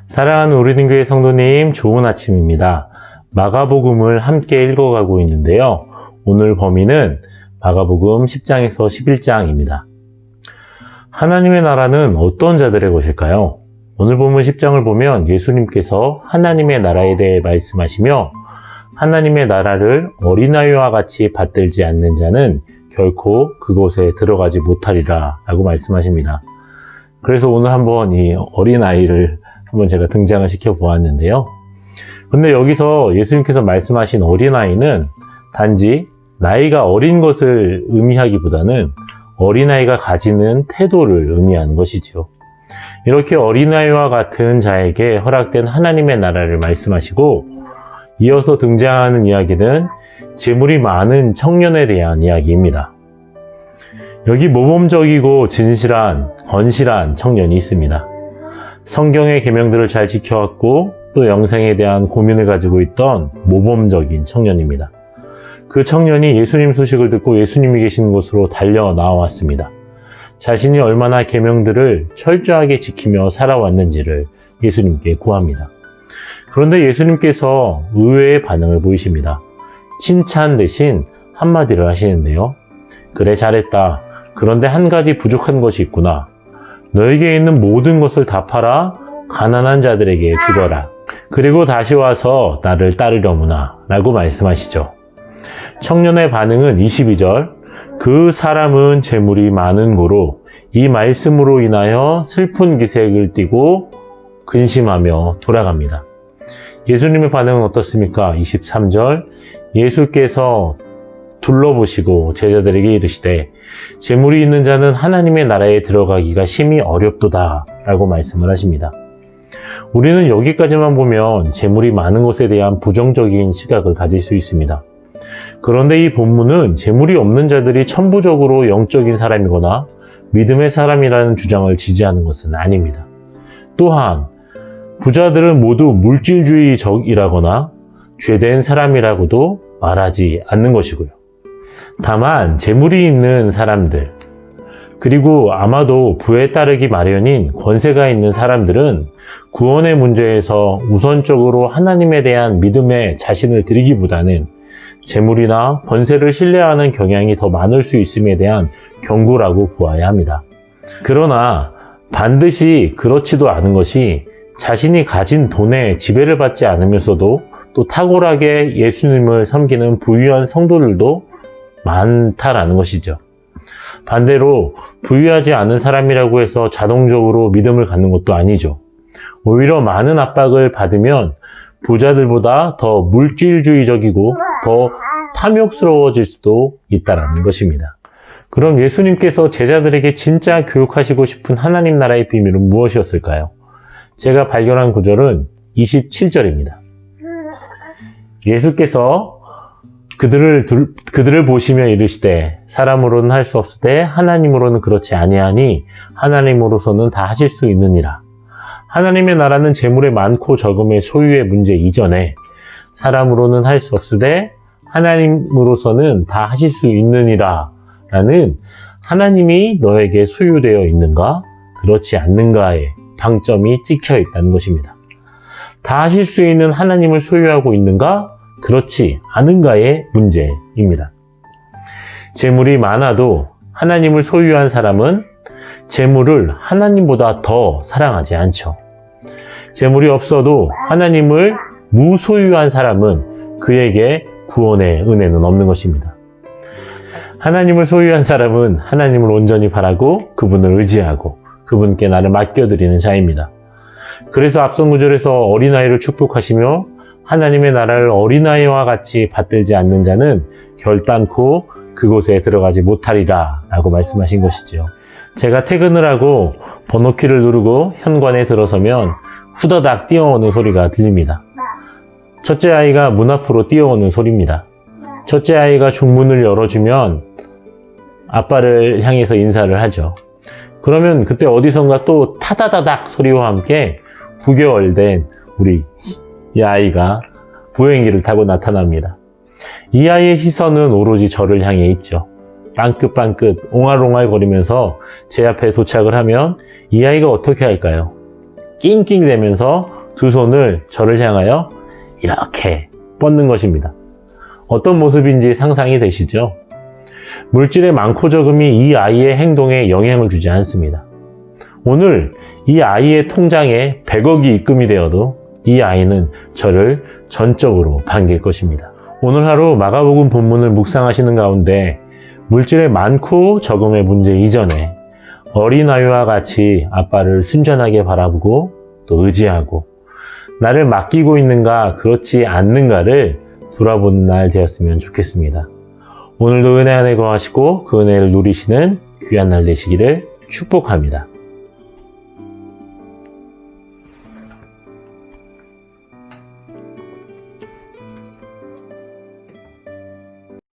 사랑하는 우리린교회 성도님, 좋은 아침입니다. 마가복음을 함께 읽어가고 있는데요. 오늘 범위는 마가복음 10장에서 11장입니다. 하나님의 나라는 어떤 자들의 것일까요? 오늘 본문 10장을 보면 예수님께서 하나님의 나라에 대해 말씀하시며 하나님의 나라를 어린아이와 같이 받들지 않는 자는 결코 그곳에 들어가지 못하리라 라고 말씀하십니다. 그래서 오늘 한번 이 어린아이를 한번 제가 등장을 시켜 보았는데요. 근데 여기서 예수님께서 말씀하신 어린아이는 단지 나이가 어린 것을 의미하기보다는 어린아이가 가지는 태도를 의미하는 것이죠. 이렇게 어린아이와 같은 자에게 허락된 하나님의 나라를 말씀하시고 이어서 등장하는 이야기는 재물이 많은 청년에 대한 이야기입니다. 여기 모범적이고 진실한, 건실한 청년이 있습니다. 성경의 계명들을 잘 지켜왔고 또 영생에 대한 고민을 가지고 있던 모범적인 청년입니다. 그 청년이 예수님 소식을 듣고 예수님이 계시는 곳으로 달려 나왔습니다. 자신이 얼마나 계명들을 철저하게 지키며 살아왔는지를 예수님께 구합니다. 그런데 예수님께서 의외의 반응을 보이십니다. 칭찬 대신 한마디를 하시는데요. 그래, 잘했다. 그런데 한 가지 부족한 것이 있구나. 너에게 있는 모든 것을 다 팔아 가난한 자들에게 주거라. 그리고 다시 와서 나를 따르려무나 라고 말씀하시죠. 청년의 반응은 22절 그 사람은 재물이 많은 고로 이 말씀으로 인하여 슬픈 기색을 띠고 근심하며 돌아갑니다. 예수님의 반응은 어떻습니까? 23절 예수께서 둘러보시고 제자들에게 이르시되 재물이 있는 자는 하나님의 나라에 들어가기가 심히 어렵도다 라고 말씀을 하십니다. 우리는 여기까지만 보면 재물이 많은 것에 대한 부정적인 시각을 가질 수 있습니다. 그런데 이 본문은 재물이 없는 자들이 천부적으로 영적인 사람이거나 믿음의 사람이라는 주장을 지지하는 것은 아닙니다. 또한 부자들은 모두 물질주의적이라거나 죄된 사람이라고도 말하지 않는 것이고요. 다만 재물이 있는 사람들, 그리고 아마도 부에 따르기 마련인 권세가 있는 사람들은 구원의 문제에서 우선적으로 하나님에 대한 믿음에 자신을 드리기보다는 재물이나 권세를 신뢰하는 경향이 더 많을 수 있음에 대한 경고라고 보아야 합니다. 그러나 반드시 그렇지도 않은 것이 자신이 가진 돈에 지배를 받지 않으면서도 또 탁월하게 예수님을 섬기는 부유한 성도들도 많다라는 것이죠. 반대로 부유하지 않은 사람이라고 해서 자동적으로 믿음을 갖는 것도 아니죠. 오히려 많은 압박을 받으면 부자들보다 더 물질주의적이고 더 탐욕스러워질 수도 있다는 것입니다. 그럼 예수님께서 제자들에게 진짜 교육하시고 싶은 하나님 나라의 비밀은 무엇이었을까요? 제가 발견한 구절은 27절입니다. 예수께서 그들을 보시며 이르시되 사람으로는 할 수 없으되 하나님으로는 그렇지 아니하니 하나님으로서는 다 하실 수 있느니라. 하나님의 나라는 재물의 많고 적음의 소유의 문제 이전에 사람으로는 할 수 없으되 하나님으로서는 다 하실 수 있느니라 라는 하나님이 너에게 소유되어 있는가 그렇지 않는가의 방점이 찍혀 있다는 것입니다. 다 하실 수 있는 하나님을 소유하고 있는가 그렇지 않은가의 문제입니다. 재물이 많아도 하나님을 소유한 사람은 재물을 하나님보다 더 사랑하지 않죠. 재물이 없어도 하나님을 무소유한 사람은 그에게 구원의 은혜는 없는 것입니다. 하나님을 소유한 사람은 하나님을 온전히 바라고 그분을 의지하고 그분께 나를 맡겨드리는 자입니다. 그래서 앞선 구절에서 어린아이를 축복하시며 하나님의 나라를 어린아이와 같이 받들지 않는 자는 결단코 그곳에 들어가지 못하리라 라고 말씀하신 것이죠. 제가 퇴근을 하고 번호키를 누르고 현관에 들어서면 후다닥 뛰어오는 소리가 들립니다. 첫째 아이가 문 앞으로 뛰어오는 소리입니다. 첫째 아이가 중문을 열어주면 아빠를 향해서 인사를 하죠. 그러면 그때 어디선가 또 타다다닥 소리와 함께 9개월 된 우리 이 아이가 보행기를 타고 나타납니다. 이 아이의 시선은 오로지 저를 향해 있죠. 빵긋빵긋 옹알옹알 거리면서 제 앞에 도착을 하면 이 아이가 어떻게 할까요? 낑낑대면서 두 손을 저를 향하여 이렇게 뻗는 것입니다. 어떤 모습인지 상상이 되시죠? 물질의 많고 적음이 이 아이의 행동에 영향을 주지 않습니다. 오늘 이 아이의 통장에 100억이 입금이 되어도 이 아이는 저를 전적으로 반길 것입니다. 오늘 하루 마가복음 본문을 묵상하시는 가운데 물질의 많고 적음의 문제 이전에 어린아이와 같이 아빠를 순전하게 바라보고 또 의지하고 나를 맡기고 있는가 그렇지 않는가를 돌아보는 날 되었으면 좋겠습니다. 오늘도 은혜 안에 거하시고 그 은혜를 누리시는 귀한 날 되시기를 축복합니다.